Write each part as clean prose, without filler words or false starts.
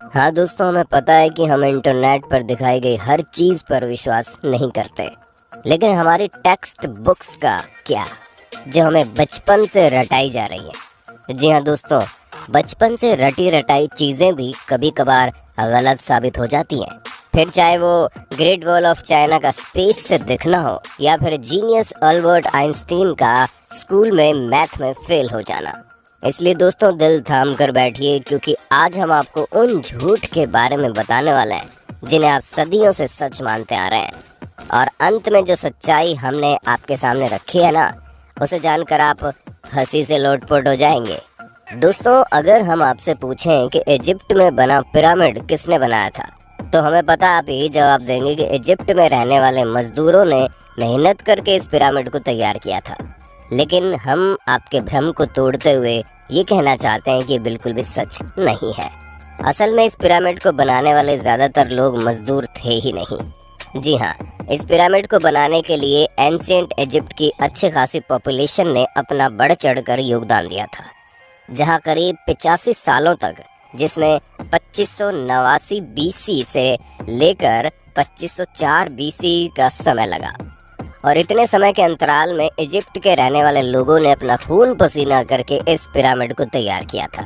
हाँ दोस्तों, हमें पता है कि हम इंटरनेट पर दिखाई गई हर चीज पर विश्वास नहीं करते, लेकिन हमारी टेक्स्ट बुक्स का क्या, जो हमें बचपन से रटाई जा रही है। जी हाँ दोस्तों, बचपन से रटी रटाई चीजें भी कभी कभार गलत साबित हो जाती हैं। फिर चाहे वो ग्रेट वॉल ऑफ चाइना का स्पेस से दिखना हो या फिर जीनियस अल्बर्ट आइंस्टीन का स्कूल में मैथ में फेल हो जाना। इसलिए दोस्तों, दिल थाम कर बैठिए, क्योंकि आज हम आपको उन झूठ के बारे में बताने वाले हैं जिन्हें आप सदियों से सच मानते आ रहे हैं। और अंत में जो सच्चाई हमने आपके सामने रखी है ना, उसे जानकर आप हंसी से लोटपोट हो जाएंगे। दोस्तों, अगर हम आपसे पूछें कि इजिप्ट में बना पिरामिड किसने बनाया था, तो हमें पता आप यही जवाब देंगे कि इजिप्ट में रहने वाले मजदूरों ने मेहनत करके इस पिरामिड को तैयार किया था। लेकिन हम आपके भ्रम को तोड़ते हुए ये कहना चाहते हैं कि बिल्कुल भी सच नहीं है। असल में इस पिरामिड को बनाने वाले ज़्यादातर लोग मजदूर थे ही नहीं। जी हाँ, इस पिरामिड को बनाने के लिए एंशिएंट इजिप्ट की अच्छी खासी पॉपुलेशन ने अपना बढ़ चढ़कर योगदान दिया था, जहाँ करीब 85 सालों तक, जिसमें 2589 बीसी से लेकर 2504 बीसी का समय लगा। और इतने समय के अंतराल में इजिप्ट के रहने वाले लोगों ने अपना खून पसीना करके इस पिरामिड को तैयार किया था,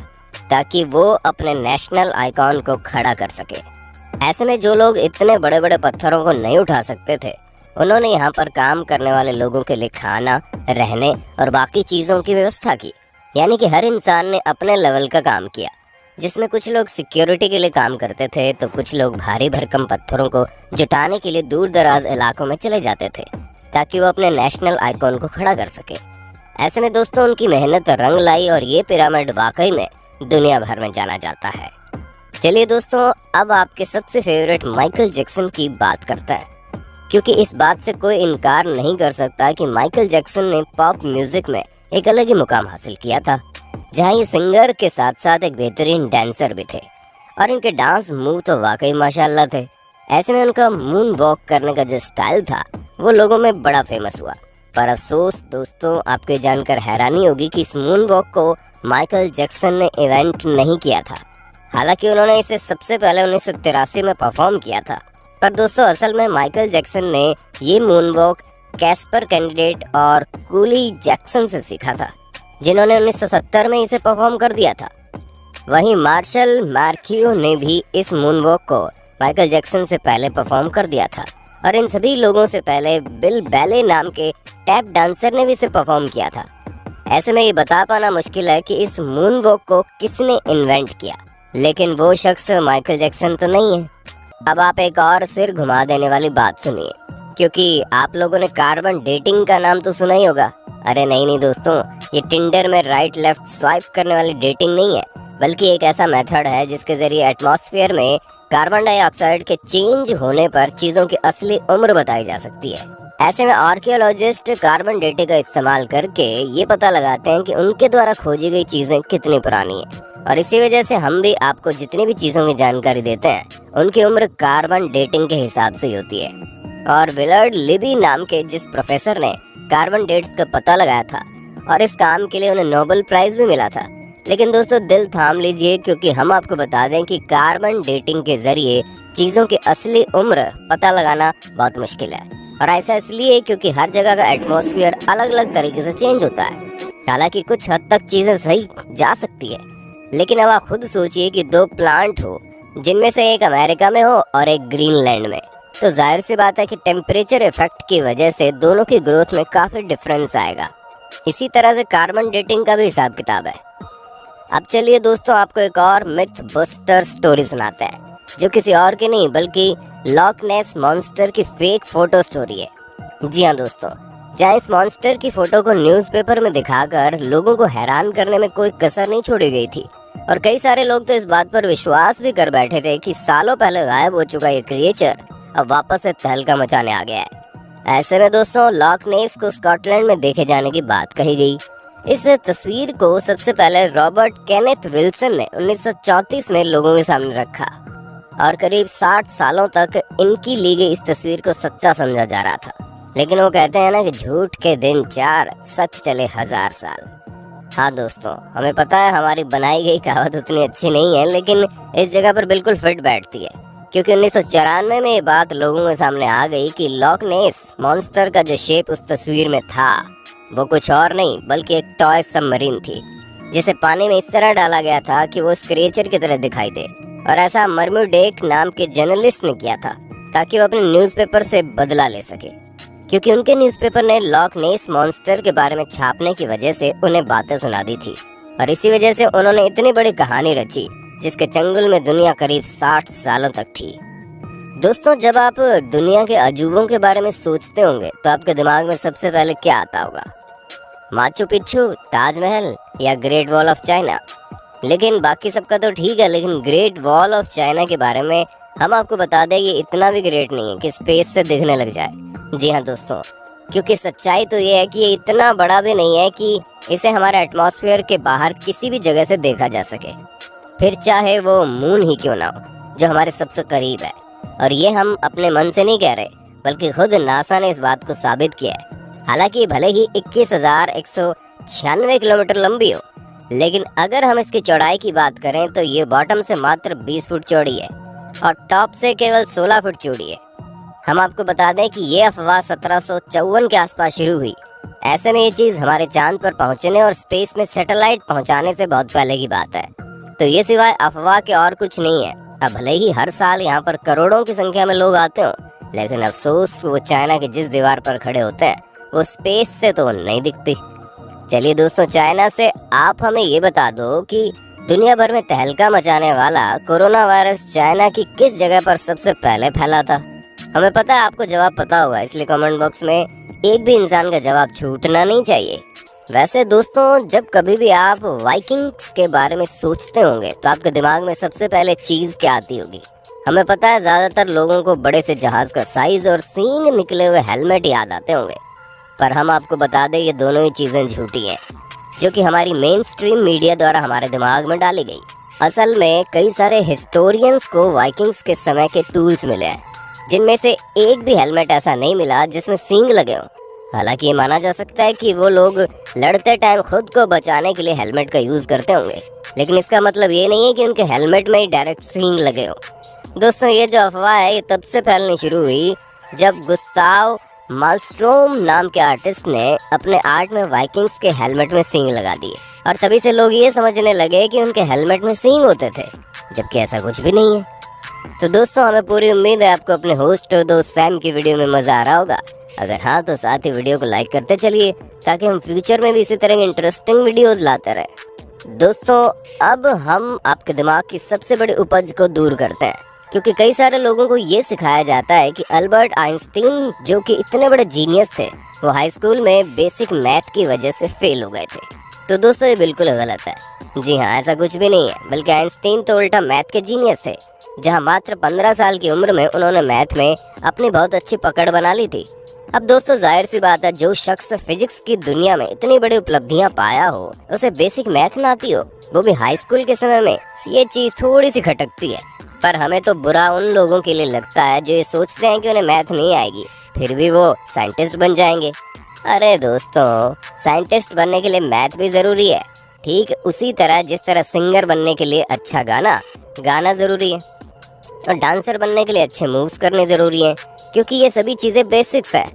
ताकि वो अपने नेशनल आइकॉन को खड़ा कर सके। ऐसे में जो लोग इतने बड़े बड़े पत्थरों को नहीं उठा सकते थे, उन्होंने यहाँ पर काम करने वाले लोगों के लिए खाना, रहने और बाकी चीज़ों की व्यवस्था की। यानी कि हर इंसान ने अपने लेवल का काम किया, जिसमें कुछ लोग सिक्योरिटी के लिए काम करते थे, तो कुछ लोग भारी भरकम पत्थरों को जुटाने के लिए दूर दराज इलाकों में चले जाते थे, ताकि वो अपने नेशनल आइकॉन को खड़ा कर सके। ऐसे में दोस्तों, उनकी मेहनत रंग लाई और ये पिरामिड वाकई में दुनिया भर में जाना जाता है। चलिए दोस्तों, अब आपके सबसे फेवरेट माइकल जैक्सन की बात करते हैं, क्योंकि इस बात से कोई इनकार नहीं कर सकता कि माइकल जैक्सन ने पॉप म्यूजिक में एक अलग ही मुकाम हासिल किया था, जहाँ ये सिंगर के साथ साथ एक बेहतरीन डांसर भी थे, और इनके डांस मूव तो वाकई माशाल्लाह थे। ऐसे में उनका मून वॉक करने का जो स्टाइल था, वो लोगों में बड़ा फेमस हुआ। पर अफसोस दोस्तों, आपको जानकर हैरानी होगी कि इस मून वॉक को माइकल जैक्सन ने इवेंट नहीं किया था। हालांकि उन्होंने इसे सबसे पहले 1983 में परफॉर्म किया था। पर दोस्तों, असल में माइकल जैक्सन ने ये मून वॉक कैस्पर कैंडिडेट और कूली जैक्सन से सीखा था, जिन्होंने 1970 में इसे परफॉर्म कर दिया था। वहीं मार्शल मार्कियो ने भी इस मून वॉक को माइकल जैक्सन से पहले परफॉर्म कर दिया था, और इन सभी लोगों से पहले बिल बैले नाम के टैप डांसर ने भी इसे परफॉर्म किया था। ऐसे में ये बता पाना मुश्किल है कि इस मून वॉक को किसने इन्वेंट किया, लेकिन वो शख्स माइकल जैक्सन तो नहीं है। अब आप एक और सिर घुमा देने वाली बात सुनिए, क्योंकि आप लोगों ने कार्बन डेटिंग का नाम तो सुना ही होगा। अरे नहीं दोस्तों, ये टिंडर में राइट लेफ्ट स्वाइप करने वाली डेटिंग नहीं है, बल्कि एक ऐसा मेथड है जिसके जरिए एटमॉस्फेयर में कार्बन डाइऑक्साइड के चेंज होने पर चीजों की असली उम्र बताई जा सकती है। ऐसे में आर्कियोलॉजिस्ट कार्बन डेटिंग का इस्तेमाल करके ये पता लगाते हैं कि उनके द्वारा खोजी गई चीजें कितनी पुरानी है, और इसी वजह से हम भी आपको जितनी भी चीजों की जानकारी देते हैं, उनकी उम्र कार्बन डेटिंग के हिसाब से ही होती है। और विलर्ड लिबी नाम के जिस प्रोफेसर ने कार्बन डेट्स का पता लगाया था, और इस काम के लिए उन्हें नोबेल प्राइज भी मिला था। लेकिन दोस्तों, दिल थाम लीजिए, क्योंकि हम आपको बता दें कि कार्बन डेटिंग के जरिए चीज़ों की असली उम्र पता लगाना बहुत मुश्किल है। और ऐसा इसलिए क्योंकि हर जगह का एटमॉस्फेयर अलग अलग तरीके से चेंज होता है। हालांकि कुछ हद तक चीज़ें सही जा सकती है, लेकिन अब आप खुद सोचिए कि दो प्लांट हो, जिनमें से एक अमेरिका में हो और एक ग्रीनलैंड में, तो जाहिर सी बात है कि टेम्परेचर इफेक्ट की वजह से दोनों की ग्रोथ में काफ़ी डिफरेंस आएगा। इसी तरह से कार्बन डेटिंग का भी हिसाब किताब है। अब चलिए दोस्तों, आपको एक और मिथ बस्टर स्टोरी सुनाते हैं, जो किसी और की नहीं बल्कि लॉक नेस मॉन्स्टर की फेक फोटो स्टोरी है। जी हाँ दोस्तों, जहाँ इस मॉन्स्टर की फोटो को न्यूज़पेपर में दिखाकर लोगों को हैरान करने में कोई कसर नहीं छोड़ी गई थी, और कई सारे लोग तो इस बात पर विश्वास भी कर बैठे थे कि सालों पहले गायब हो चुका ये क्रिएचर अब वापस से तहलका मचाने आ गया है। ऐसे में दोस्तों, लॉक नेस को स्कॉटलैंड में देखे जाने की बात कही गई। इस तस्वीर को सबसे पहले रॉबर्ट केनेथ विल्सन ने 1934 में लोगों के सामने रखा, और करीब 60 सालों तक इनकी ली गई इस तस्वीर को सच्चा समझा जा रहा था। लेकिन वो कहते हैं ना कि झूठ के दिन 4, सच चले 1000 साल। हाँ दोस्तों, हमें पता है हमारी बनाई गई कहावत उतनी अच्छी नहीं है, लेकिन इस जगह पर बिल्कुल फिट बैठती है। क्योंकि 1994 में ये बात लोगों के सामने आ गई कि लॉक नेस मॉन्स्टर का जो शेप उस तस्वीर में था वो कुछ और नहीं बल्कि एक टॉय सबमरीन थी, जिसे पानी में इस तरह डाला गया था कि वो उस क्रिएचर की तरह दिखाई दे। और ऐसा मर्म्यूडेक नाम के जर्नलिस्ट ने किया था ताकि वो अपने न्यूज़पेपर से बदला ले सके, क्योंकि उनके न्यूज़पेपर ने लॉक नेस मॉन्स्टर के बारे में छापने की वजह से उन्हें बातें सुना दी थी। और इसी वजह से उन्होंने इतनी बड़ी कहानी रची जिसके चंगुल में दुनिया करीब 60 सालों तक थी। दोस्तों, जब आप दुनिया के अजूबों के बारे में सोचते होंगे तो आपके दिमाग में सबसे पहले क्या आता होगा? माचू पिच्चू, ताजमहल या ग्रेट वॉल ऑफ चाइना? लेकिन बाकी सबका तो ठीक है, लेकिन ग्रेट वॉल ऑफ चाइना के बारे में हम आपको बता दें ये इतना भी ग्रेट नहीं है कि स्पेस से दिखने लग जाए। जी हाँ दोस्तों, क्योंकि सच्चाई तो ये है कि ये इतना बड़ा भी नहीं है कि इसे हमारे एटमॉस्फेयर के बाहर किसी भी जगह से देखा जा सके, फिर चाहे वो मून ही क्यों ना हो जो हमारे सबसे करीब है। और ये हम अपने मन से नहीं कह रहे, बल्कि खुद नासा ने इस बात को साबित किया है। हालांकि भले ही 21,196 किलोमीटर लंबी हो, लेकिन अगर हम इसकी चौड़ाई की बात करें तो ये बॉटम से मात्र 20 फुट चौड़ी है और टॉप से केवल 16 फुट चौड़ी है। हम आपको बता दें कि ये अफवाह 1754 के आसपास शुरू हुई। ऐसे में ये चीज़ हमारे चांद पर पहुंचने और स्पेस में सैटेलाइट पहुंचाने से बहुत पहले की बात है। तो ये सिवाय अफवाह के और कुछ नहीं है। अब भले ही हर साल यहाँ पर करोड़ों की संख्या में लोग आते हो, लेकिन अफसोस वो चाइना की जिस दीवार पर खड़े होते हैं वो स्पेस से तो नहीं दिखती। चलिए दोस्तों, चाइना से आप हमें ये बता दो कि दुनिया भर में तहलका मचाने वाला कोरोना वायरस चाइना की किस जगह पर सबसे पहले फैला था? हमें पता है आपको जवाब पता होगा, इसलिए कमेंट बॉक्स में एक भी इंसान का जवाब छूटना नहीं चाहिए। वैसे दोस्तों, जब कभी भी आप वाइकिंग्स के बारे में सोचते होंगे तो आपके दिमाग में सबसे पहले चीज़ क्या आती होगी? हमें पता है ज़्यादातर लोगों को बड़े से जहाज़ का साइज और सींग निकले हुए हेलमेट याद आते होंगे, पर हम आपको बता दें ये दोनों ही चीज़ें झूठी हैं, जो कि हमारी मेन स्ट्रीम मीडिया द्वारा हमारे दिमाग में डाली गई। असल में कई सारे हिस्टोरियंस को वाइकिंग्स के समय के टूल्स मिले हैं, जिनमें से एक भी हेलमेट ऐसा नहीं मिला जिसमें सींग लगे हों। हालांकि ये माना जा सकता है कि वो लोग लड़ते टाइम खुद को बचाने के लिए हेलमेट का यूज़ करते होंगे, लेकिन इसका मतलब ये नहीं है कि उनके हेलमेट में ही डायरेक्ट सींग लगे हों। दोस्तों, ये जो अफवाह है ये तब से फैलनी शुरू हुई जब गुस्ताव मालस्ट्रोम नाम के आर्टिस्ट ने अपने आर्ट में वाइकिंग्स के हेलमेट में सींग लगा दिए, और तभी से लोग ये समझने लगे कि उनके हेलमेट में सींग होते थे, जबकि ऐसा कुछ भी नहीं है। तो दोस्तों, हमें पूरी उम्मीद है आपको अपने होस्ट और दोस्त सैम की वीडियो में मज़ा आ रहा होगा। अगर हाँ तो साथ ही वीडियो को लाइक करते चलिए ताकि हम फ्यूचर में भी इसी तरह की इंटरेस्टिंग वीडियोस लाते रहें। दोस्तों, अब हम आपके दिमाग की सबसे बड़ी उपज को दूर करते हैं, क्योंकि कई सारे लोगों को ये सिखाया जाता है कि अल्बर्ट आइंस्टीन जो कि इतने बड़े जीनियस थे, वो हाई स्कूल में बेसिक मैथ की वजह से फेल हो गए थे। तो दोस्तों, ये बिल्कुल गलत है। जी हाँ, ऐसा कुछ भी नहीं है, बल्कि आइंस्टीन तो उल्टा मैथ के जीनियस थे, जहाँ मात्र 15 साल की उम्र में उन्होंने मैथ में अपनी बहुत अच्छी पकड़ बना ली थी। अब दोस्तों, जाहिर सी बात है, जो शख्स फिजिक्स की दुनिया में इतनी बड़ी उपलब्धियां पाया हो, उसे बेसिक मैथ ना आती हो, वो भी हाई स्कूल के समय में, ये चीज़ थोड़ी सी खटकती है। पर हमें तो बुरा उन लोगों के लिए लगता है जो ये सोचते हैं कि उन्हें मैथ नहीं आएगी, फिर भी वो साइंटिस्ट बन जाएंगे। अरे दोस्तों, साइंटिस्ट बनने के लिए मैथ भी ज़रूरी है, ठीक उसी तरह जिस तरह सिंगर बनने के लिए अच्छा गाना ज़रूरी है, और डांसर बनने के लिए अच्छे मूव्स करने ज़रूरी हैं, क्योंकि ये सभी चीज़ें बेसिक्स है।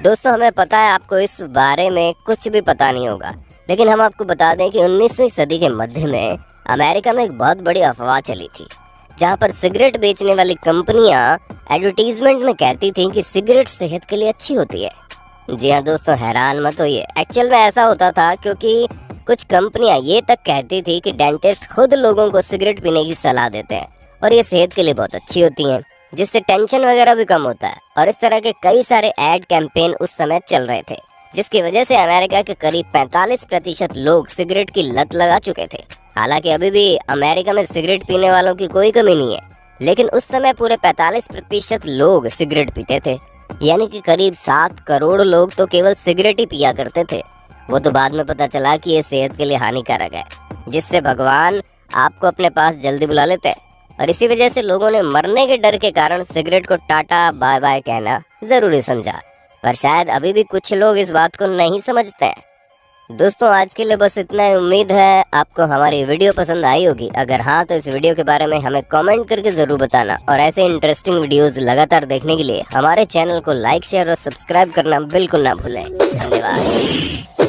दोस्तों, हमें पता है आपको इस बारे में कुछ भी पता नहीं होगा, लेकिन हम आपको बता दें कि 19वीं सदी के मध्य में अमेरिका में एक बहुत बड़ी अफवाह चली थी, जहां पर सिगरेट बेचने वाली कंपनियां एडवर्टीजमेंट में कहती थीं कि सिगरेट सेहत के लिए अच्छी होती है। जी हाँ दोस्तों, हैरान मत होइए, एक्चुअल में ऐसा होता था, क्योंकि कुछ कंपनियां ये तक कहती थी कि डेंटिस्ट खुद लोगों को सिगरेट पीने की सलाह देते हैं और ये सेहत के लिए बहुत अच्छी होती हैं, जिससे टेंशन वगैरह भी कम होता है। और इस तरह के कई सारे एड कैंपेन उस समय चल रहे थे, जिसकी वजह से अमेरिका के करीब 45% लोग सिगरेट की लत लगा चुके थे। हालांकि अभी भी अमेरिका में सिगरेट पीने वालों की कोई कमी नहीं है, लेकिन उस समय पूरे 45% लोग सिगरेट पीते थे, यानी कि करीब 7 करोड़ लोग तो केवल सिगरेट ही पिया करते थे। वो तो बाद में पता चला कि ये सेहत के लिए हानिकारक है, जिससे भगवान आपको अपने पास जल्दी बुला लेते हैं, और इसी वजह से लोगों ने मरने के डर के कारण सिगरेट को टाटा बाय बाय कहना जरूरी समझा। पर शायद अभी भी कुछ लोग इस बात को नहीं समझते हैं। दोस्तों आज के लिए बस इतना ही। उम्मीद है आपको हमारी वीडियो पसंद आई होगी। अगर हाँ तो इस वीडियो के बारे में हमें कमेंट करके जरूर बताना और ऐसे इंटरेस्टिंग वीडियोस लगातार देखने के लिए हमारे चैनल को लाइक शेयर और सब्सक्राइब करना बिल्कुल ना भूलें। धन्यवाद।